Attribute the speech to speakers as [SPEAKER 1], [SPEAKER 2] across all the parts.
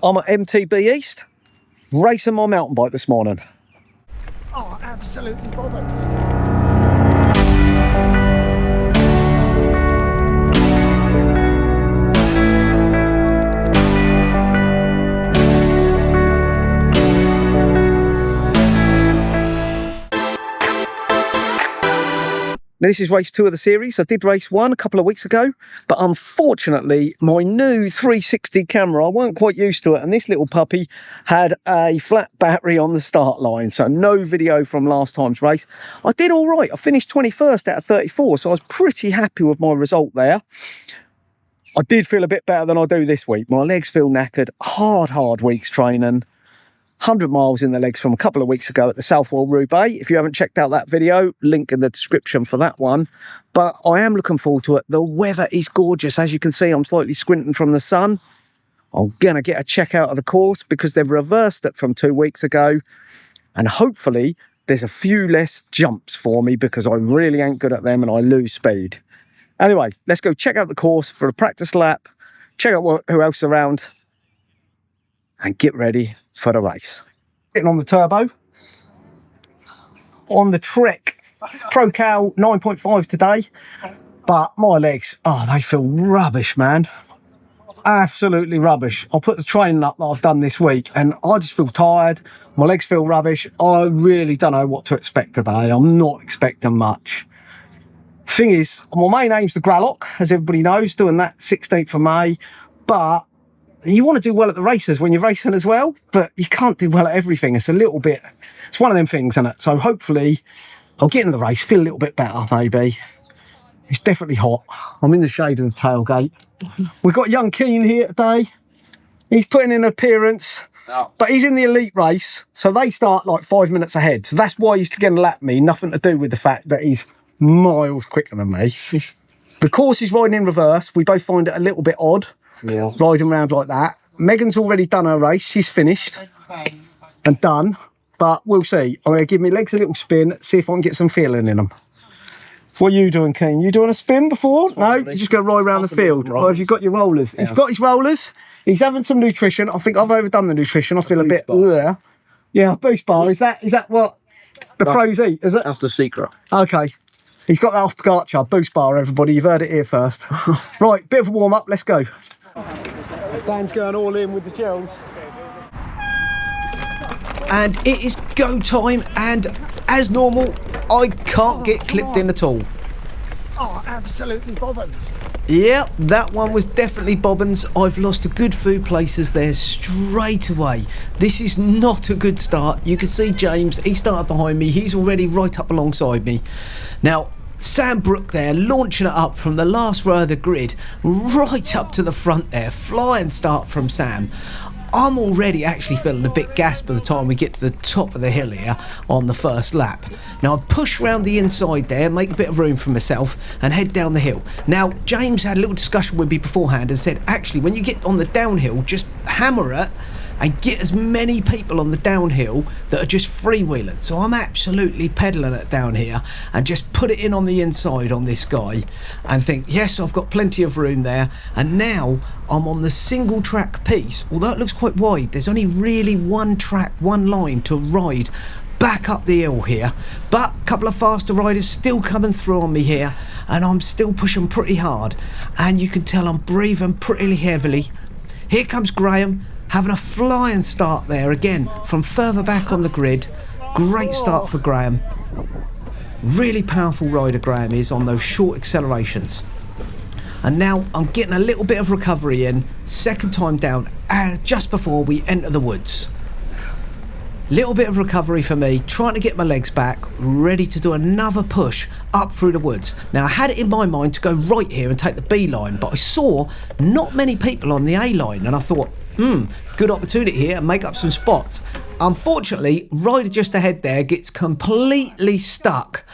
[SPEAKER 1] I'm at MTB East, racing my mountain bike this morning.
[SPEAKER 2] Oh, absolutely bobbins.
[SPEAKER 1] Now, this is race 2 of the series. I did race 1 a couple of weeks ago, but unfortunately my new 360 camera, I weren't quite used to it, and this little puppy had a flat battery on the start line, so no video from last time's race. I did all right. I finished 21st out of 34, so I was pretty happy with my result there. I did feel a bit better than I do this week. My legs feel knackered. Hard week's training. 100 miles in the legs from a couple of weeks ago at the Southwell Roubaix. If you haven't checked out that video, link in the description for that one. But I am looking forward to it. The weather is gorgeous. As you can see, I'm slightly squinting from the sun. I'm going to get a check out of the course because they've reversed it from 2 weeks ago. And hopefully there's a few less jumps for me because I really ain't good at them and I lose speed. Anyway, let's go check out the course for a practice lap, check out who else is around, and get ready for the race. Getting on the turbo on the Trek Pro Cal 9.5 today, but my legs, oh, they feel rubbish, man. Absolutely rubbish. I'll put the training up that I've done this week and I just feel tired. My legs feel rubbish. I really don't know what to expect today. I'm not expecting much. Thing is, my main aim's the Gralloch, as everybody knows, doing that 16th of May, but you want to do well at the races when you're racing as well, but you can't do well at everything. It's a little bit, it's one of them things, isn't it? So hopefully I'll get into the race, feel a little bit better, maybe. It's definitely hot. I'm in the shade of the tailgate. We've got young Keane here today. He's putting in an appearance, but he's in the elite race, so they start like 5 minutes ahead. So that's why he's going to lap me, nothing to do with the fact that he's miles quicker than me. The course is riding in reverse. We both find it a little bit odd. Yeah. Riding around like that. Megan's already done her race. She's finished and done, but we'll see. I'm going to give my legs a little spin, see if I can get some feeling in them. What are you doing, Keane? You doing a spin before? No, you're just going to ride around the field. Or have you got your rollers? Yeah. He's got his rollers. He's having some nutrition. I think I've overdone the nutrition. I feel a bit. Yeah, boost bar. Is that what the pros eat? Is it?
[SPEAKER 3] That's the secret.
[SPEAKER 1] Okay. He's got that off Garcher. Boost bar, everybody. You've heard it here first. Right, bit of a warm up. Let's go. Dan's going all in with the gels.
[SPEAKER 4] And it is go time, and as normal, I can't get clipped in at all.
[SPEAKER 2] Oh, absolutely bobbins.
[SPEAKER 4] Yeah, that one was definitely bobbins. I've lost a good few places there straight away. This is not a good start. You can see James, he started behind me. He's already right up alongside me. Now, Sam Brook there, launching it up from the last row of the grid, right up to the front there. Flying start from Sam. I'm already actually feeling a bit gassed by the time we get to the top of the hill here on the first lap. Now I push round the inside there, make a bit of room for myself and head down the hill. Now James had a little discussion with me beforehand and said, actually when you get on the downhill, just hammer it and get as many people on the downhill that are just freewheeling. So I'm absolutely pedaling it down here and just put it in on the inside on this guy and think, yes, I've got plenty of room there. And now I'm on the single track piece. Although it looks quite wide, there's only really one track, one line to ride back up the hill here. But a couple of faster riders still coming through on me here and I'm still pushing pretty hard. And you can tell I'm breathing pretty heavily. Here comes Graham, having a flying start there again from further back on the grid. Great start for Graham. Really powerful rider Graham is on those short accelerations. And now I'm getting a little bit of recovery in, second time down, just before we enter the woods. Little bit of recovery for me, trying to get my legs back, ready to do another push up through the woods. Now I had it in my mind to go right here and take the B line, but I saw not many people on the A line and I thought, good opportunity here and make up some spots. Unfortunately, rider just ahead there gets completely stuck.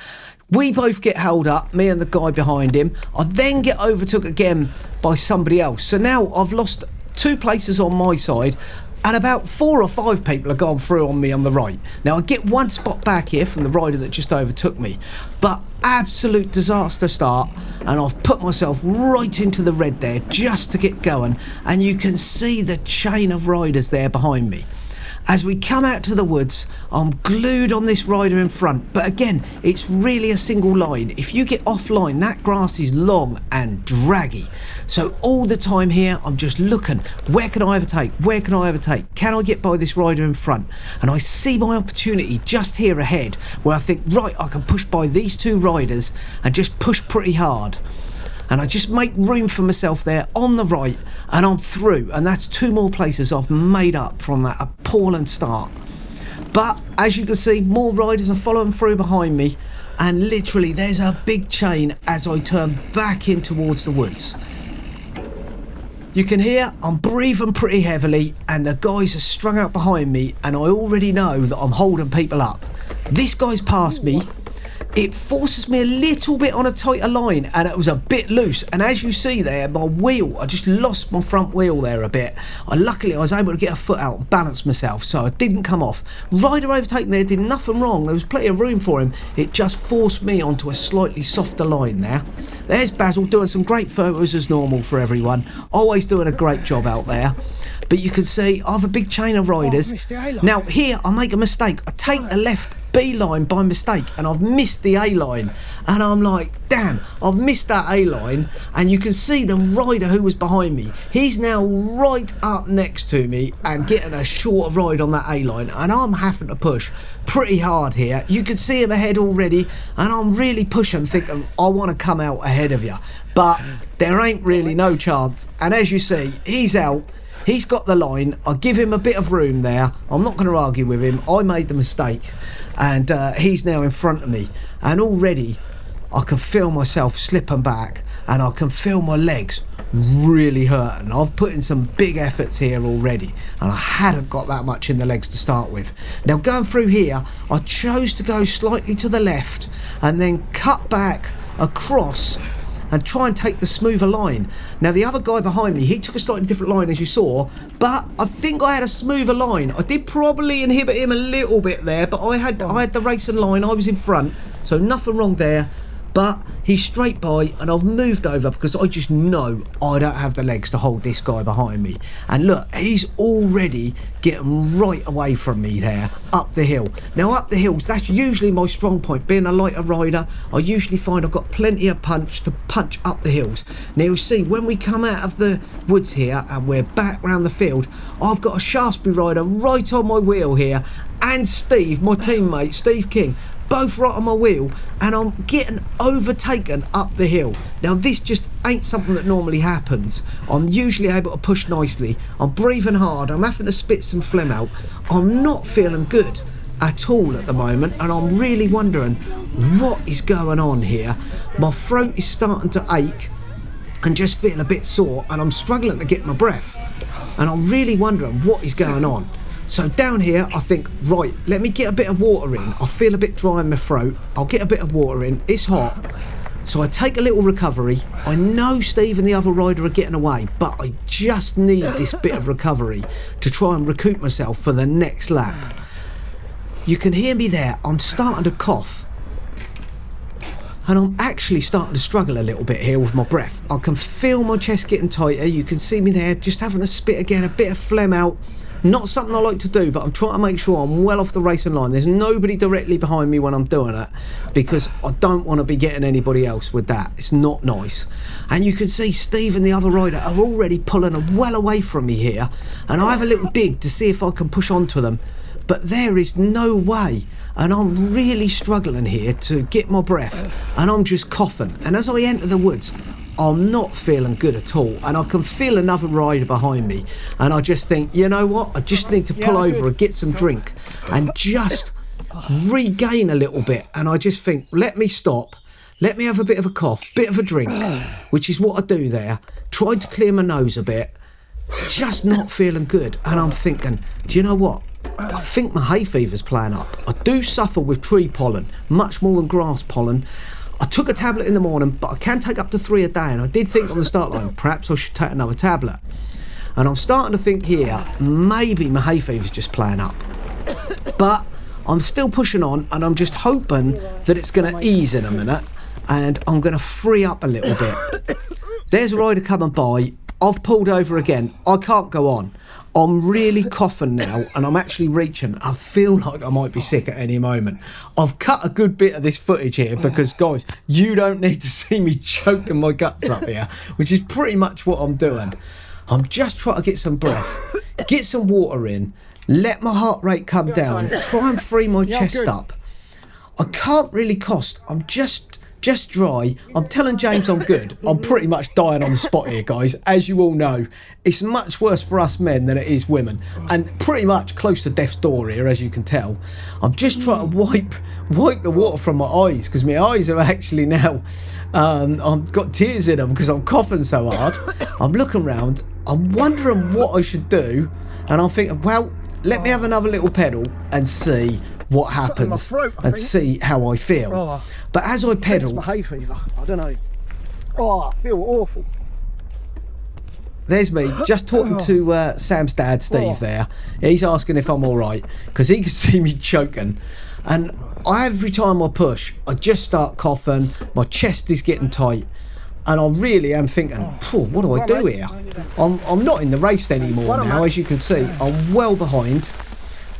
[SPEAKER 4] We both get held up, me and the guy behind him. I then get overtook again by somebody else. So now I've lost 2 places on my side, and about 4 or 5 people have gone through on me on the right. Now I get 1 spot back here from the rider that just overtook me, but absolute disaster start, and I've put myself right into the red there just to get going, and you can see the chain of riders there behind me. As we come out to the woods, I'm glued on this rider in front, but again, it's really a single line. If you get offline, that grass is long and draggy. So all the time here, I'm just looking, where can I overtake? Where can I overtake? Can I get by this rider in front? And I see my opportunity just here ahead, where I think, right, I can push by these 2 riders and just push pretty hard. And I just make room for myself there on the right, and I'm through, and that's 2 more places I've made up from that appalling start. But as you can see, more riders are following through behind me, and literally there's a big chain as I turn back in towards the woods. You can hear I'm breathing pretty heavily, and the guys are strung out behind me, and I already know that I'm holding people up. This guy's past me. It forces me a little bit on a tighter line, and it was a bit loose, and as you see there, my wheel, I just lost my front wheel there a bit. Luckily I was able to get a foot out and balance myself, so I didn't come off. Rider overtaking there did nothing wrong, there was plenty of room for him, it just forced me onto a slightly softer line there. There's Basil doing some great photos as normal for everyone, always doing a great job out there. But you can see I have a big chain of riders. Now here I make a mistake, I take the left B line by mistake, and I've missed the A line, and I'm like, damn, I've missed that A line. And you can see the rider who was behind me, he's now right up next to me and getting a shorter ride on that A line, and I'm having to push pretty hard here. You can see him ahead already, and I'm really pushing, thinking I want to come out ahead of you, but there ain't really no chance. And as you see, he's out. He's got the line. I give him a bit of room there. I'm not going to argue with him. I made the mistake, and he's now in front of me. And already I can feel myself slipping back, and I can feel my legs really hurting. I've put in some big efforts here already, and I hadn't got that much in the legs to start with. Now going through here, I chose to go slightly to the left and then cut back across and try and take the smoother line. Now the other guy behind me, he took a slightly different line as you saw, but I think I had a smoother line. I did probably inhibit him a little bit there, but I had the racing line, I was in front, so nothing wrong there. But he's straight by, and I've moved over because I just know I don't have the legs to hold this guy behind me. And look, he's already getting right away from me there, up the hill. Now up the hills, that's usually my strong point. Being a lighter rider, I usually find I've got plenty of punch to punch up the hills. Now you'll see, when we come out of the woods here and we're back round the field, I've got a Shaftesbury rider right on my wheel here, and Steve, my teammate, Steve King, both right on my wheel, and I'm getting overtaken up the hill. Now this just ain't something that normally happens. I'm usually able to push nicely. I'm breathing hard, I'm having to spit some phlegm out. I'm not feeling good at all at the moment, and I'm really wondering what is going on here. My throat is starting to ache and just feel a bit sore, and I'm struggling to get my breath, and I'm really wondering what is going on. So down here, I think, right, let me get a bit of water in. I feel a bit dry in my throat. I'll get a bit of water in. It's hot. So I take a little recovery. I know Steve and the other rider are getting away, but I just need this bit of recovery to try and recoup myself for the next lap. You can hear me there. I'm starting to cough. And I'm actually starting to struggle a little bit here with my breath. I can feel my chest getting tighter. You can see me there, just having to spit again, a bit of phlegm out. Not something I like to do, but I'm trying to make sure I'm well off the racing line. There's nobody directly behind me when I'm doing it, because I don't want to be getting anybody else with that. It's not nice. And you can see Steve and the other rider are already pulling well away from me here, and I have a little dig to see if I can push onto them, but there is no way. And I'm really struggling here to get my breath, and I'm just coughing. And as I enter the woods, I'm not feeling good at all, and I can feel another rider behind me, and I just think, you know what, I just need to pull over and get some drink and just regain a little bit. And I just think, let me stop, let me have a bit of a cough, bit of a drink, which is what I do there. Tried to clear my nose a bit, just not feeling good. And I'm thinking, do you know what, I think my hay fever's playing up. I do suffer with tree pollen, much more than grass pollen. I took a tablet in the morning, but I can take up to 3 a day, and I did think on the start line, perhaps I should take another tablet. And I'm starting to think here, maybe my hay fever's just playing up. But I'm still pushing on, and I'm just hoping that it's going to ease in a minute and I'm going to free up a little bit. There's a rider coming by. I've pulled over again. I can't go on. I'm really coughing now, and I'm actually reaching. I feel like I might be sick at any moment. I've cut a good bit of this footage here because, guys, you don't need to see me choking my guts up here, which is pretty much what I'm doing. I'm just trying to get some breath, get some water in, let my heart rate come down, try and free my chest up. I can't really cost. I'm just dry. I'm telling James I'm good. I'm pretty much dying on the spot here, guys. As you all know, it's much worse for us men than it is women, and pretty much close to death's door here, as you can tell. I'm just trying to wipe the water from my eyes, because my eyes are actually now I've got tears in them because I'm coughing so hard. I'm looking around, I'm wondering what I should do, and I'm thinking, well, let me have another little pedal and see what happens and see how I feel. But as I pedal,
[SPEAKER 1] my hay fever. I don't know. Oh, I feel awful.
[SPEAKER 4] There's me just talking to Sam's dad, Steve. There, he's asking if I'm all right because he can see me choking, and every time I push, I just start coughing. My chest is getting tight, and I really am thinking, what do I do here? I'm not in the race anymore now, as you can see. I'm well behind.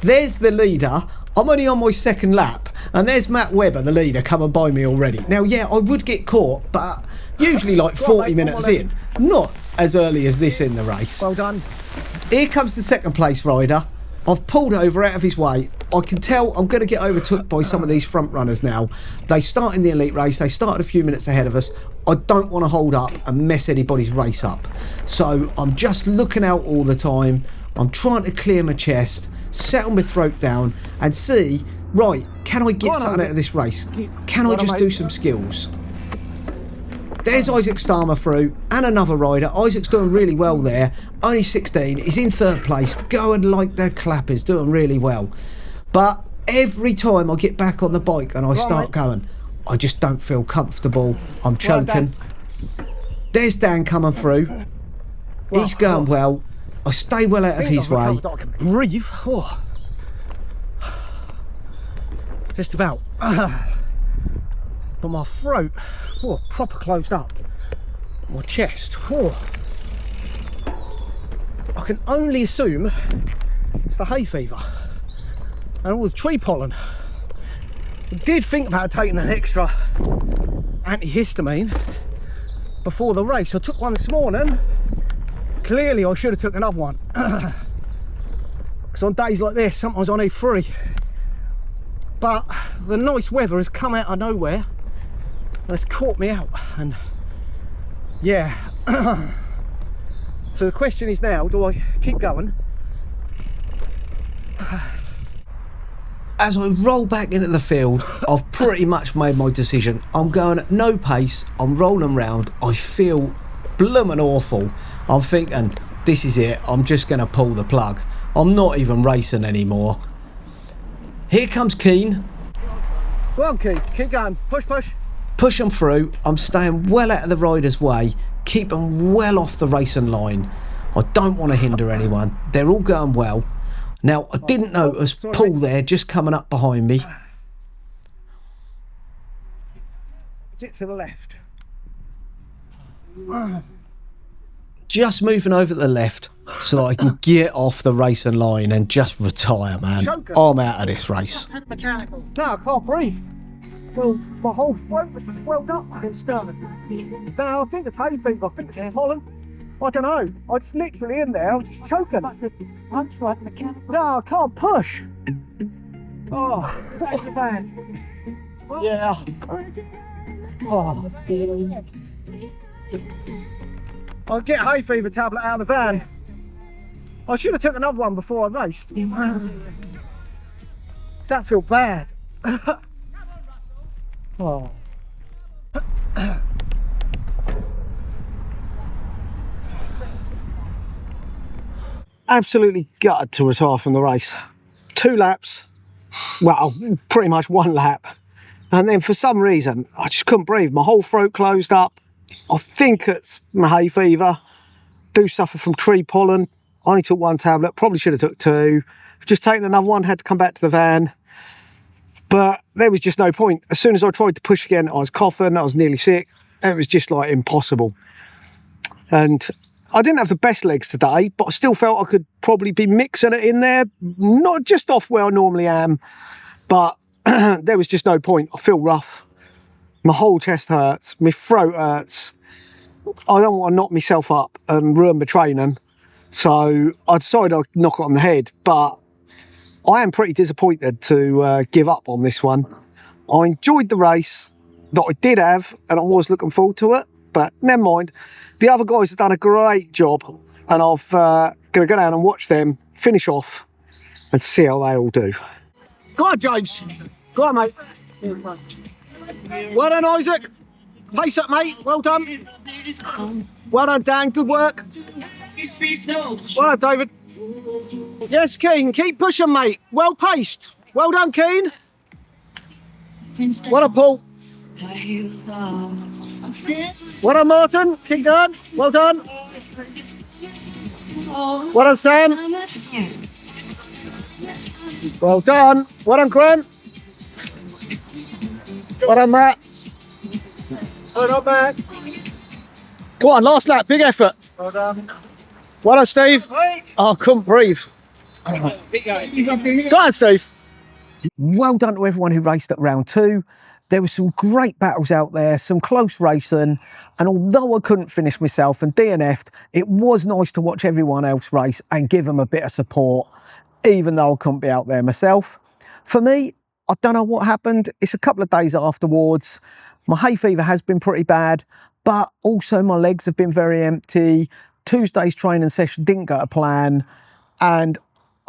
[SPEAKER 4] There's the leader. I'm only on my second lap, and there's Matt Webber, the leader, coming by me already. Now, yeah, I would get caught, but usually like 40 minutes in, not as early as this in the race.
[SPEAKER 1] Well done.
[SPEAKER 4] Here comes the second place rider. I've pulled over out of his way. I can tell I'm going to get overtook by some of these front runners now. They start in the elite race. They started a few minutes ahead of us. I don't want to hold up and mess anybody's race up. So I'm just looking out all the time. I'm trying to clear my chest, settle my throat down, and see, right, can I get something out of this race? Can I just do some skills? There's Isaac Starmer through, and another rider. Isaac's doing really well there. Only 16. He's in third place. Going like their clappers. Doing really well. But every time I get back on the bike and I start going, I just don't feel comfortable. I'm choking. There's Dan coming through. He's going well. I stay well out of his way.
[SPEAKER 1] I can breathe. Oh. Just about. But my throat, proper closed up. My chest, I can only assume it's the hay fever and all the tree pollen. I did think about taking an extra antihistamine before the race. I took one this morning. Clearly I should have took another one, because on days like this sometimes I need 3. But the nice weather has come out of nowhere and it's caught me out, and yeah. So the question is now, do I keep going?
[SPEAKER 4] As I roll back into the field, I've pretty much made my decision. I'm going at no pace, I'm rolling round, I feel blooming awful. I'm thinking, this is it, I'm just going to pull the plug. I'm not even racing anymore. Here comes Keen.
[SPEAKER 1] Go on, Keith, keep going, push.
[SPEAKER 4] Push them through. I'm staying well out of the rider's way, keeping well off the racing line. I don't want to hinder anyone. They're all going well. Now, I didn't notice Paul there just coming up behind me.
[SPEAKER 1] Get to the left.
[SPEAKER 4] Just moving over to the left so that I can get off the racing line and just retire, man. I'm out of this race.
[SPEAKER 2] Mechanical.
[SPEAKER 1] No, I can't breathe. Well, my whole throat was swelled up.
[SPEAKER 2] It's done.
[SPEAKER 1] No, I think it's hay fever. I think it's pollen. I don't know. I'm just literally in there. I'm just choking.
[SPEAKER 2] I'm trying mechanical.
[SPEAKER 1] No, I can't push. Oh,
[SPEAKER 2] That's the van.
[SPEAKER 1] yeah. Oh. I'll get a hay fever tablet out of the van. I should have took another one before I raced. Does that feel bad? Oh. Absolutely gutted to retire from the race. 2 laps, well, pretty much 1 lap, and then for some reason I just couldn't breathe. My whole throat closed up. I think it's my hay fever, do suffer from tree pollen. I only took 1 tablet, probably should have took 2. Just taken another one, had to come back to the van. But there was just no point. As soon as I tried to push again, I was coughing, I was nearly sick. It was just like impossible. And I didn't have the best legs today, but I still felt I could probably be mixing it in there. Not just off where I normally am, but there was just no point. I feel rough. My whole chest hurts, my throat hurts. I don't want to knock myself up and ruin my training. So I decided I'd knock it on the head, but I am pretty disappointed to give up on this one. I enjoyed the race that I did have, and I was looking forward to it, but never mind. The other guys have done a great job, and I'm going to go down and watch them finish off and see how they all do. Go on, James. Go on, mate. Well done, Isaac. Pace up, mate. Well done. Well done, Dan. Good work. Well done, David. Yes, Keen. Keep pushing, mate. Well paced. Well done, Keen. Well done, Paul. Well done, Martin. Keep going. Well done. Well done, Sam. Well done. Well done, Grant. Well done, Matt. Well done, Matt. Go on, last lap. Big effort. Well done. Well done, Steve. Oh, I couldn't breathe. Go on, Steve.
[SPEAKER 4] Well done to everyone who raced at round 2. There were some great battles out there, some close racing, and although I couldn't finish myself and DNF'd, it was nice to watch everyone else race and give them a bit of support, even though I couldn't be out there myself. For me, I don't know what happened. It's a couple of days afterwards. My hay fever has been pretty bad, but also my legs have been very empty. Tuesday's training session didn't go to plan, and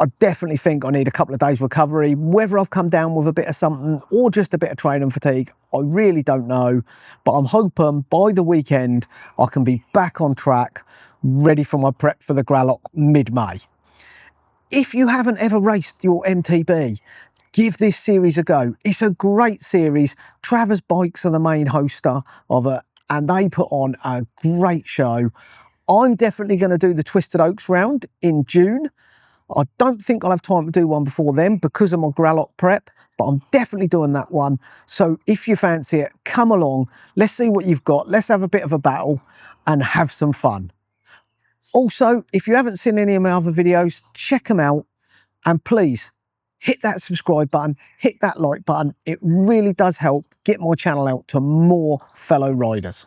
[SPEAKER 4] I definitely think I need a couple of days recovery. Whether I've come down with a bit of something or just a bit of training fatigue, I really don't know. But I'm hoping by the weekend I can be back on track, ready for my prep for the Gralock mid-May. If you haven't ever raced your MTB, give this series a go. It's a great series. Traver Bikes are the main hoster of it, and they put on a great show. I'm definitely going to do the Twisted Oaks round in June. I don't think I'll have time to do one before then because of my Gralock prep, but I'm definitely doing that one. So if you fancy it, come along. Let's see what you've got. Let's have a bit of a battle and have some fun. Also, if you haven't seen any of my other videos, check them out. And please, hit that subscribe button, hit that like button. It really does help get my channel out to more fellow riders.